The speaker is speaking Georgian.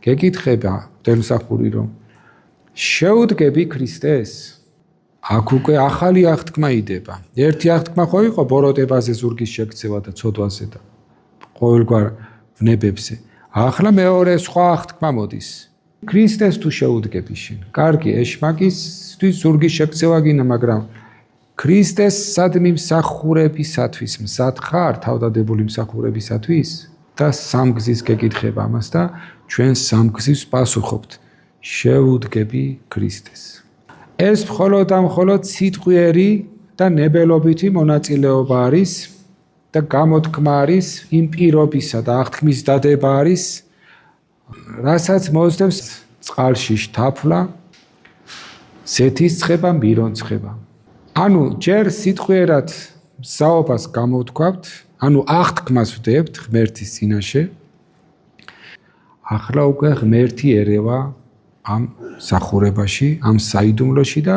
გეკითხება მღვდელმსახური რომ შეუდგები ქრისტეს? აქ უკვე ახალი აღთქმა იდება. ერთი აღთქმა ხო იყო ბოროტებაზე, ზურგის შეკცევა და ცოდვაზე და ყოველგვარ ვნებებზე. ახლა მეორე სხვა აღთქმა მოდის. ქრისტეს თუ შეუდგები შენ, კარგი, ეშმაკისთვის ზურგის შეკცევა გინდა, მაგრამ ქრისტეს სადმი მსახურებისათვის მზად ხარ, თავდადებული მსახურებისათვის? და სამგზის გეკითხება ამას და ჩვენ სამგზის პასუხობთ. შეუდგები ქრისტეს. ეს მხოლოდ და მხოლოდ სიტყვიერი და ნებელობითი მონაწილეობა არის და გამოთქმა არის იმ პირობისა და აღთქმის დადება არის, რასაც მოსდევს წყალში შთაფლა, ზეთის ცხება, მირონცხება. ანუ ჯერ სიტყვიერად მსაობას გამოვთქვავთ, ანუ აღთქმას ვდებთ ღმერთის წინაშე. ახლა უკვე ღმერთი ერევა ამ მსახურებაში, ამ საიდუმლოში და